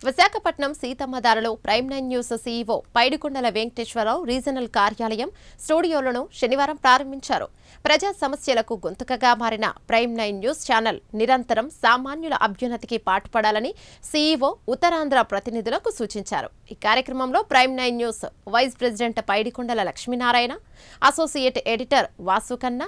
విశాఖపట్నం సీతమ్మధారలో prime 9 news CEO Paidikondala Venkateswara Rao regional కార్యాలయం స్టూడియోలను శనివారం ప్రారంభించారు. ప్రజా సమస్యలకు గొంతుకగా మారిన ప్రైమ్ 9 న్యూస్ ఛానల్ నిరంతరం సామాన్యుల అభ్యున్నతికి పాటుపడాలని సీఈఓ ఉత్తరాంధ్ర ప్రతినిధులకు సూచించారు. ఈ కార్యక్రమంలో Prime 9 News vice president Paidikondala Lakshminarayana, associate editor Vasukanna,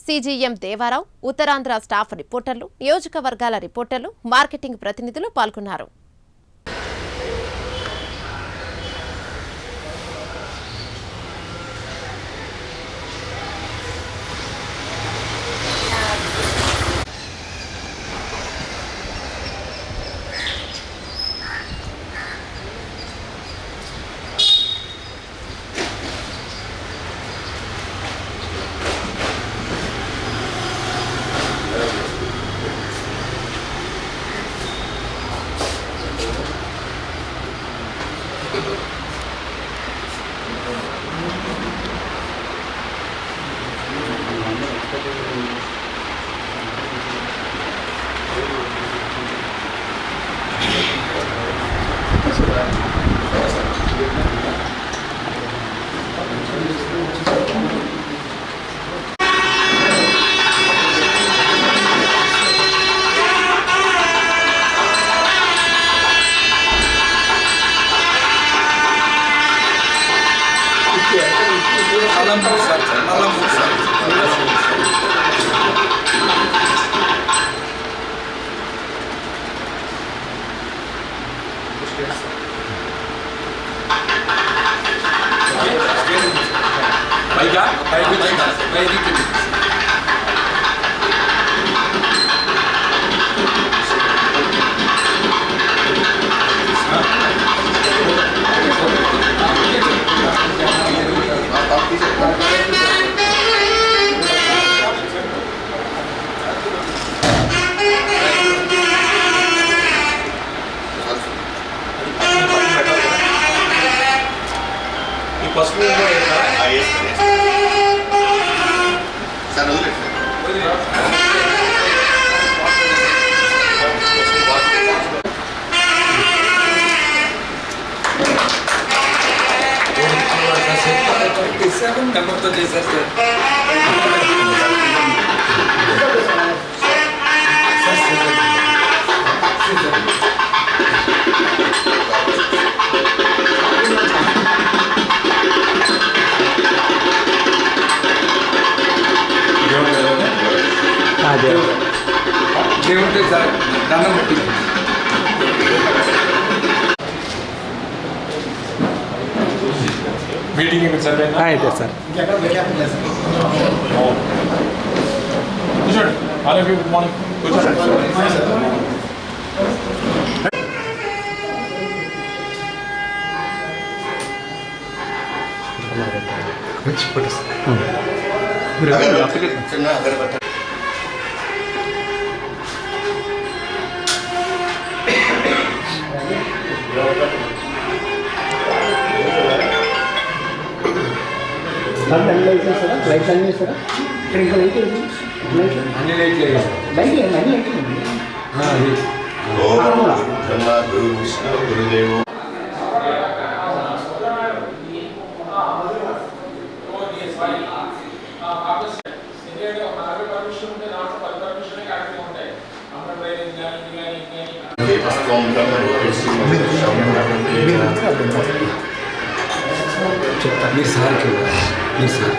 CGM Devarao, Uttarandhra staff రిపోర్టర్లు, నియోజకవర్గాల రిపోర్టర్లు, మార్కెటింగ్ ప్రతినిధులు పాల్గొన్నారు. నెంబర్తో చేశారు సార్. దేవుడి సార్ దండం పెట్టి మీటింగ్ అయితే సార్ కూర్చోండి. All of you good morning. కూర్చోండి. లైట్ అన్నీ సార్ ఇక్కడ ఇంకా లైట్ అన్ని లైట్లు లైట్ అన్ని లైట్ గురుదేవు మీరు సార్కి మీరు సార్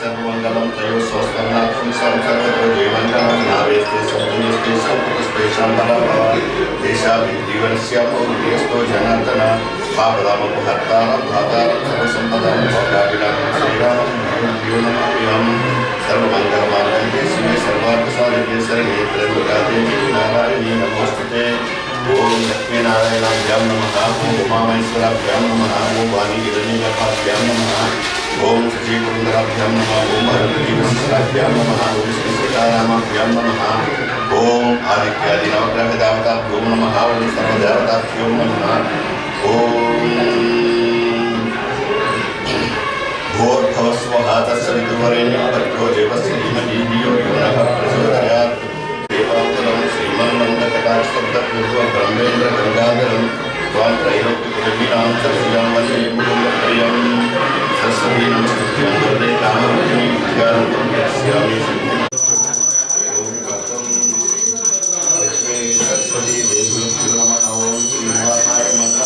सर्वमंगलम तयो स्वस्कर्णात्मक सर्वतो जीवनकलम नावेस्ते संतुष्टे संतुष्टेषां फलभव देशाभि जीवनस्य पूर्णेस्तो जनार्दन पापदामपहर्तारं धातारं सर्वसम्पदां भोगाभिलाषं श्रीरामं जीवनमभ्यं सर्वमङ्गलमाङ्गल्ये शिवे सर्वार्थसाधिके शरण्ये त्र्यम्बके नारायणी नमोस्तुते। ओम लक्ष्मीनारायणाभ्यां नमः, ओम उमामहेश्वराभ्यां नमः, ओम वाणीगिरिनिलकाभ्यां नमः, ఓం శ్రీగుండరాభ్యాం నమః ఓం హరిజీవశిష్టాభ్యాం నమః ఓం శ్రీ సీతారామాభ్యాం నమః ఓం ఆదిత్యాది నవగ్రహ దేవతాభ్యో నమః ఓం సర్వదేవతాభ్యో నమః ఓం భూర్భువస్వః తస్సవితుర్వరేణ్యం భర్గో దేవस्य ధీమహి ధియో యో నః ప్రచోదయాత్ దేవాంతరం శ్రీమన్మందకటాక్షబ్దపూర్వ బ్రహ్మేంద్ర గంగాధరం త్వాం త్రైలోక్యకుటుంబినాం సరస్వతీం వందే ముకుందప్రియం సరస్వతీ నమస్తుభ్యం వరదే కామరూపిణీ విద్యారూపం యస్యామి ఓం కర్తం లక్ష్మీ సరస్వతీ దేవి నమః ఓం శ్రీనివాసాయ నమః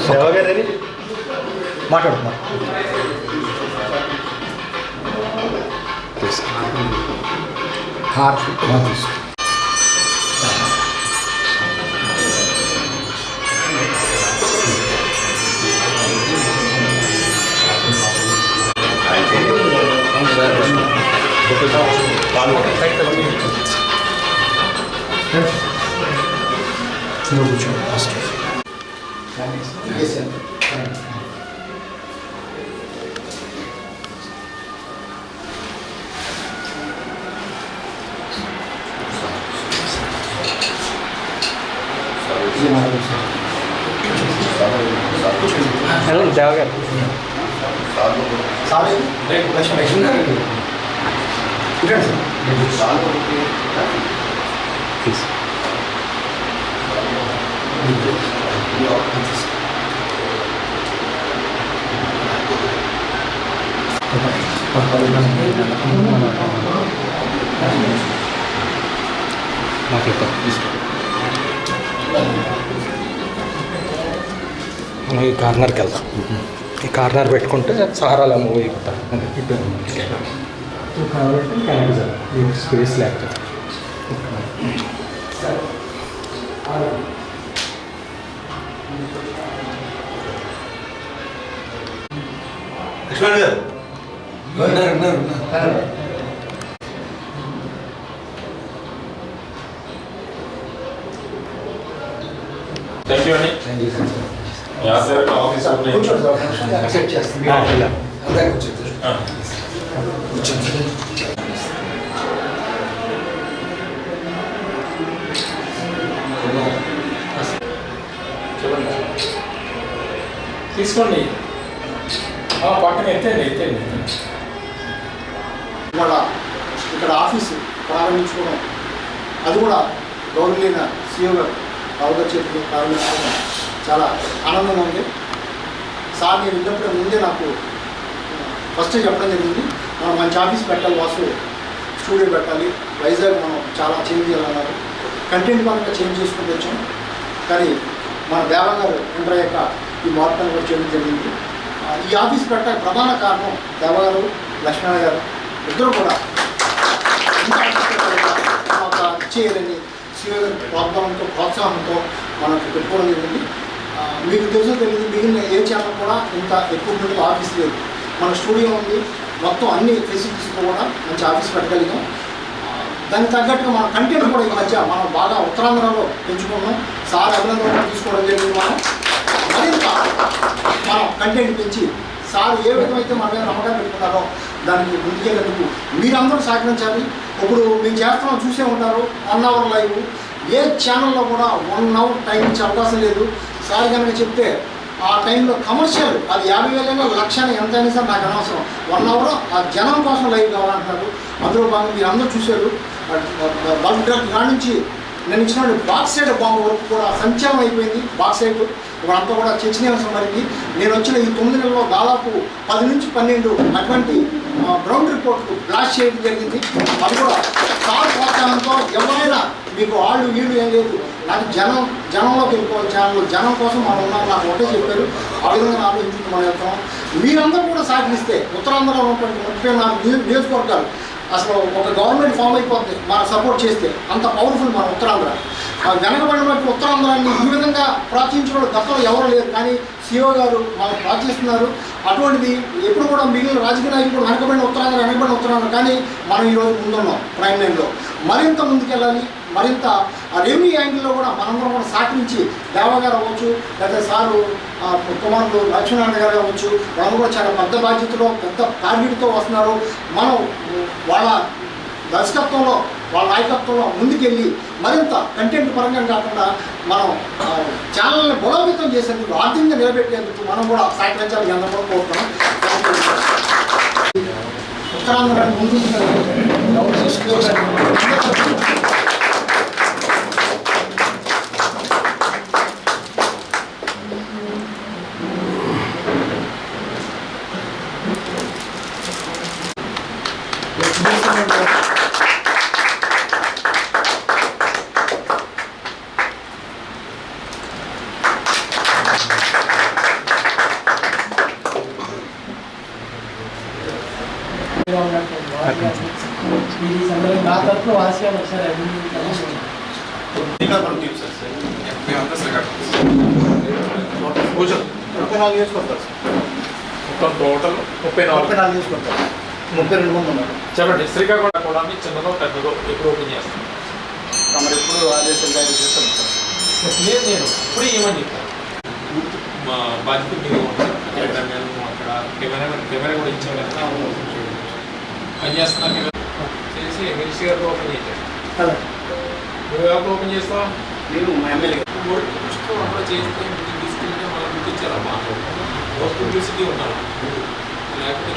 సేవగారి మాట్లాడుతున్నా హలో దేవగారు మనం ఈ కార్నర్కి వెళ్దాం. ఈ కార్నర్ పెట్టుకుంటే సార్ అలా మూవ్ అయిపోతాం. స్పేస్ లేకపోతే లక్ష్మణ్ గారు థ్యాంక్ యూ అండి. ఆఫీస్ తీసుకోండి. పక్కన ఎత్తండి. ఇవాళ ఇక్కడ ఆఫీసు ప్రారంభించుకోవడం, అది కూడా గౌరవనీయ సీఓ గారు రావు చేతిలో ప్రారంభించుకోవడం చాలా ఆనందంగా ఉంది. సార్ నేను విన్నప్పుడు ముందే నాకు ఫస్ట్ చెప్పడం జరిగింది, మనం మంచి ఆఫీస్ పెట్టాలి, వాసు స్టూడియో పెట్టాలి, వైజాగ్ మనం చాలా చేంజ్ చేయాలన్నారు. కంటెంట్ పరంగా చేంజ్ చేసుకుంటూ వచ్చాం. కానీ మన దేవా గారు ఎంటర్ అయ్యాక ఈ మార్పులను కూడా చేయడం జరిగింది. ఈ ఆఫీస్ పెట్టడానికి ప్రధాన కారణం దేవా గారు, లక్ష్మణ గారు ఇద్దరు కూడా చేయాలని సీఓ గారి ప్రోత్సాహంతో మనకు పెట్టుకోవడం జరిగింది. మీకు తెలుసో తెలియదు, మిగిలిన ఏ ఛానల్ కూడా ఇంత ఎక్కువ ఆఫీస్ లేదు. మన స్టూడియో ఉంది, మొత్తం అన్ని ఫెసిలిటీస్తో కూడా మంచి ఆఫీస్ పెట్టగలిగాం. దానికి తగ్గట్టుగా మన కంటెంట్ కూడా ఈ మధ్య మనం బాగా ఉత్తరాంధ్రలో పెంచుకున్నాం. సార్ అభినందన తీసుకోవడం జరిగింది. మరింత మనం కంటెంట్ పెంచి సార్ ఏ విధమైతే మన మీద నమ్మకం పెట్టుకున్నారో దానికి ముందుకెళ్ళేందుకు మీరందరూ సహకరించాలి. ఇప్పుడు మేము చేస్తున్నాం, చూసే ఉంటారు 1 అవర్ లైవ్. ఏ ఛానల్లో కూడా 1 అవర్ టైం ఇచ్చే అవకాశం లేదు. సార్ కనుక చెప్తే ఆ టైంలో కమర్షియల్ అది 50,000 లక్షని ఎంతైనా సార్ నాకు అనవసరం, 1 అవర్ ఆ జనం కోసం లైవ్ కావాలంటున్నారు. అందులో భాగంగా మీరు అందరూ చూశారు. బల్బ్ డ్రగ్ కాడ నుంచి నేను ఇచ్చిన బాక్స్ సైడ్ బాంబు వరకు కూడా సంచలనం అయిపోయింది. బాక్స్ సైడ్ ఇప్పుడంతా కూడా చర్చనీయాంశం మరింది. నేను వచ్చిన ఈ 9 నెలల్లో దాదాపు 10 నుంచి 12 అటువంటి గ్రౌండ్ రిపోర్ట్లు బ్లాస్ట్ చేయడం జరిగింది. అది కూడా సార్ ప్రోత్సాహంతో ఎవరైనా మీకు వాళ్ళు వీళ్ళు ఏం లేదు, నాకు జనంలోకి వెళ్ళిపోవాలి, ఛానల్ జనం కోసం మనం ఉన్నాం, నాకు ఒకటే చెప్పారు. ఆ విధంగా ఆలోచించుకుంటూ మనం వెళ్తాం. మీరందరూ కూడా సహకరిస్తే ఉత్తరాంధ్రలో ఉన్నటువంటి 34 నియోజకవర్గాలు అసలు ఒక గవర్నమెంట్ ఫామ్ అయిపోద్ది మనం సపోర్ట్ చేస్తే. అంత పవర్ఫుల్ మన ఉత్తరాంధ్ర. వెనకబడినటువంటి ఉత్తరాంధ్రాన్ని ఈ విధంగా ప్రోత్సహించిన గతంలో ఎవరు లేరు, కానీ సిఓ గారు మనం ప్రోత్సహిస్తున్నారు. అటువంటిది ఎప్పుడు కూడా మిగిలిన రాజకీయ నాయకులు వెనకబడిన ఉత్తరాంధ్ర, కానీ మనం ఈరోజు ముందున్నాం. ప్రైమ్ లైన్లో మరింత ముందుకెళ్ళాలి. మరింత రెవెన్యూ యాంగిల్లో కూడా మనందరం కూడా సహకరించి దేవా గారు అవ్వచ్చు, లేదా సారు కుమారుడు లక్ష్మీనారాయణ గారు అవ్వచ్చు, వాళ్ళు కూడా చాలా పెద్ద బాధ్యతలో పెద్ద టార్గెట్తో వస్తున్నారు. మనం వాళ్ళ దర్శకత్వంలో వాళ్ళ నాయకత్వంలో ముందుకెళ్ళి మరింత కంటెంట్ పరంగా కాకుండా మనం ఛానల్ని బలోపేతం చేసేందుకు, ఆర్థికంగా నిలబెట్టేందుకు మనం కూడా సహకరించాలని అందరం కూడా కోరుతున్నాం. ఉత్తరాంధ్రాన్ని ముందు నా తరఫున వాసిగా ఒకసారి టోటల్ 34 తీసుకుంటారు. 32 మంది ఉన్నారు. చెప్పండి. శ్రీకాకుళం కూడా చిన్నదో పెద్దదో ఎప్పుడు ఓపెన్ చేస్తాం? మరి ఎప్పుడు ఆదేశాలు జారీ చేస్తాం సార్. నేను ఇప్పుడు ఏమని చెప్తాను, మా బాధ్యత మీరు ఉంటారు. అక్కడ కెమెరా కూడా ఇచ్చాం కదా, పని చేస్తున్నాం చేసి మినిస్టర్ గారు ఓపెన్ చేశారు. నువ్వు ఎవరు ఓపెన్ చేస్తావా? నేను మా ఎమ్మెల్యే అప్పుడు చేస్తే తీసుకెళ్తే మనం గుర్తించారమ్మా. పబ్లిసిటీ ఉండాలి, లేకపోతే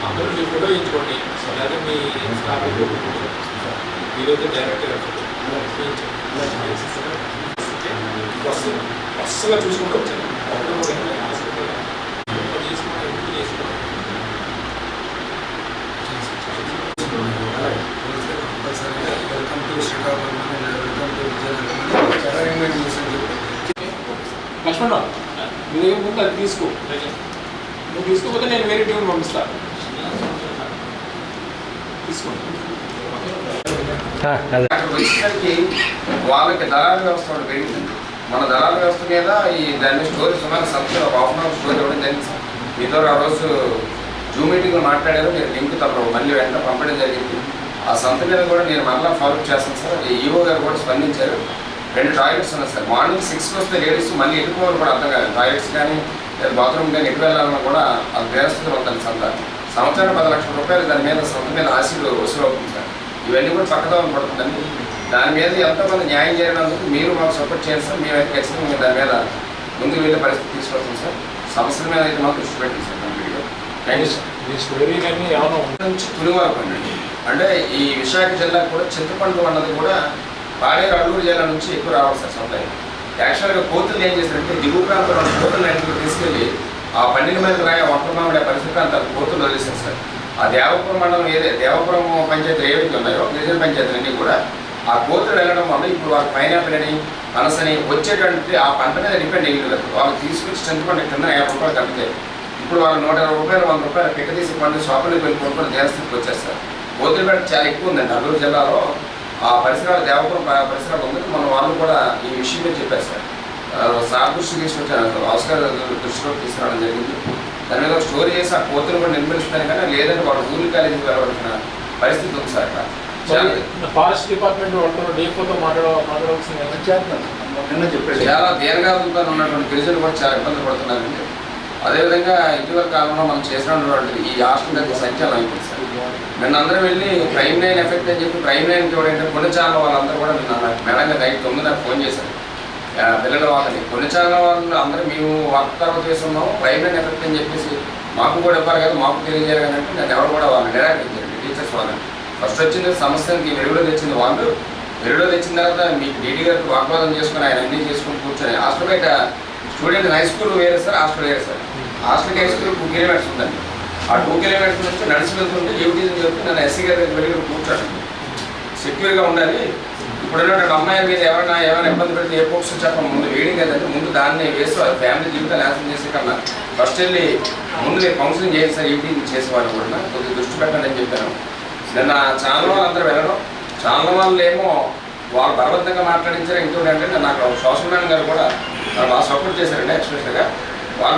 అందరూ మీ ఫోటో ఇచ్చుకోండి. అలాగే మీ స్టాఫ్ మీరైతే డైరెక్ట్గా బస్సుగా చూసుకుంటూ వచ్చాను. లక్ష్మణరావు, మీ దగ్గర ముందు అది తీసుకో. నువ్వు తీసుకోకపోతే నేను వేరే టీం పంపిస్తాను. తీసుకోండి. వచ్చేసరికి వాళ్ళకి దళాల వ్యవస్థ ఒకటి పెరిగిందండి. మన దళాల వ్యవస్థ మీద ఈ దాని స్టోరీ సుమారు సంస్థ ఒక హాఫ్ అన్ అవర్ స్టోరీ ఇవ్వడం జరిగింది. మీతో ఆ రోజు జూమ్ మీటింగ్లో మాట్లాడారు. మీరు లింక్ తప్ప మళ్ళీ వెంటనే పంపడం జరిగింది. ఆ సంస్థ మీద కూడా నేను మరలా ఫాలోఅప్ చేస్తాను సార్. ఈఓ గారు కూడా స్పందించారు. 2 టాయిలెట్స్ ఉన్నాయి సార్. మార్నింగ్ 6కి వస్తే లేడీస్ మళ్ళీ ఎటుకోవాలి కూడా అర్థం కాదు. టాయిలెట్స్ కానీ లేదా బాత్రూమ్ కానీ ఎటు వెళ్ళాలన్నా కూడా అది వ్యవస్థలో ఉంటుంది సంత. సంవత్సరానికి 10 లక్షల రూపాయలు దాని మీద సంత మీద ఆశలు వసూలు అవుతుంది సార్. ఇవన్నీ కూడా పక్కదావం పడుతుందండి. దాని మీద ఎంతోమంది న్యాయం చేయడానికి మీరు మాకు సపోర్ట్ చేయండి సార్. మేమైతే ఖచ్చితంగా మేము దాని మీద ముందుకు వెళ్ళే పరిస్థితి తీసుకొస్తాం సార్. సమస్యల మీద అయితే మాకు దృష్టి పెట్టింది సార్ కంప్లీట్గా. Thank you sir. Me story కానీ ఏమైనా నుంచి తుని వరకు అండి. అంటే ఈ విశాఖ జిల్లాకు కూడా చింతపండు అన్నది కూడా పాడేరు అల్లూరు జిల్లా నుంచి ఎక్కువ రావాలి సార్ సప్లై. యాక్చువల్గా కోతులు ఏం చేస్తారంటే దిగువ ప్రాంతంలో కోతులు అన్నింటిలో తీసుకెళ్ళి ఆ పండిన మీద రాయ వంటల మామిడి పరిస్థితి అంత కోతులు వదిలేస్తారు సార్. ఆ దేవపురం మండలం దేవపురం పంచాయతీలు ఏవైతే ఉన్నాయో గిరిజన పంచాయతీలు అన్నీ కూడా ఆ కోతులు వెళ్ళడం వల్ల ఇప్పుడు వాళ్ళ పైనాపిల్ అని మనసని వచ్చేటువంటి ఆ పంట మీద డిపెండ్ అయ్యింది. వాళ్ళు తీసుకొచ్చి చింతపండు కింద 50 రూపాయలు తగ్గుతాయి. ఇప్పుడు వాళ్ళు 120 రూపాయలు 100 రూపాయలు పిక్క తీసి పండు షాపులకు వెళ్ళి కొనుక్కొని దేవస్థితికి వచ్చేస్తారు. కోతుల పేట చాలా ఎక్కువ ఉందండి అల్లూరు జిల్లాలో. ఆ పరిసరాలు దేవపురం పరిసరాలు ఉంది. మన వాళ్ళు కూడా ఈ విషయం మీద చెప్పారు సార్. సార్ దృష్టికి తీసుకొచ్చాను, ఆస్కార్ దృష్టిలోకి తీసుకురావడం జరిగింది. దాని మీద స్టోరీ చేసి ఆ కోతులు కూడా నిర్మలిస్తాను, కానీ లేదంటే వాళ్ళు ఊరి కాలేజీకి వెళ్ళవలసిన పరిస్థితి ఉంది సార్. ఇక్కడ ఫారెస్ట్ డిపార్ట్మెంట్ వాళ్ళతో డీపోతో మాట్లాడవలసింది చాలా దీర్ఘాలతో ఉన్నటువంటి గిరిజనులు కూడా చాలా ఇబ్బందులు పడుతున్నారండి. అదేవిధంగా ఇటీవల కాలంలో మనం చేసినటువంటి ఈ హాస్టల్ దగ్గర సంఖ్యలు అయిపోయింది సార్. నిన్న అందరం వెళ్ళి ప్రైమ్ లైన్ ఎఫెక్ట్ అని చెప్పి ప్రైమ్ లైన్కి ఎవరైతే కొన్ని ఛానల్ వాళ్ళందరూ కూడా నిన్న మేడంగా నైట్ 9 నాకు ఫోన్ చేశారు. పిల్లల వాళ్ళని కొన్ని ఛానల్ వాళ్ళు అందరూ మేము వర్క్ తర్వాత చేస్తున్నాము ప్రైమ్ లైన్ ఎఫెక్ట్ అని చెప్పేసి మాకు కూడా ఇవ్వాలి కదా, మాకు తెలియజేయాలి కానీ అంటే నేను ఎవరు కూడా వాళ్ళని నిరాకరించారు. టీచర్స్ వాళ్ళని ఫస్ట్ వచ్చింది సమస్యకి వెలుగులో తెచ్చింది వాళ్ళు. వెలుగులో తెచ్చిన తర్వాత మీకు డీడీ గారికి వాగ్వాదం చేసుకుని ఆయన అన్నీ చేసుకుని కూర్చొని హాస్టల్ బయట స్టూడెంట్ హై స్కూల్ వేరే సార్, హాస్టల్ వేరే సార్. హాస్టల్కి హై స్కూల్ 2 కిలోమీటర్స్ ఉందండి. ఆ 2 కిలోమీటర్స్ నుంచి నడిచి వెళ్తుంటే డ్యూటీని చెప్పి నన్ను ఎస్సీ గారి దగ్గర వెళ్ళి కూర్చోండి, సెక్యూర్గా ఉండాలి, ఇప్పుడున్నటువంటి అమ్మాయిల మీద ఏమైనా ఇబ్బంది పెడితే ఏ పోక్స్ చెప్పడం ముందు వేయడం కదంటే ముందు దాన్ని వేసి వాళ్ళ ఫ్యామిలీ జీవితాలు నాశనం చేసే కన్నా ఫస్ట్ వెళ్ళి ముందు నేను కౌన్సిలింగ్ చేసి సార్ ఏంటి చేసేవాళ్ళు కూడా కొద్దిగా దృష్టి పెట్టండి అని చెప్పాను. నిన్న చాలా వాళ్ళు అందరూ వెళ్ళడం, చాలా వాళ్ళు ఏమో వాళ్ళు బలవంతంగా మాట్లాడించారు. ఇంకోటి అంటే నాకు సోషల్ మీడియా గారు కూడా బాగా సపోర్ట్ చేశారండి ఎక్స్ప్రెషన్గా.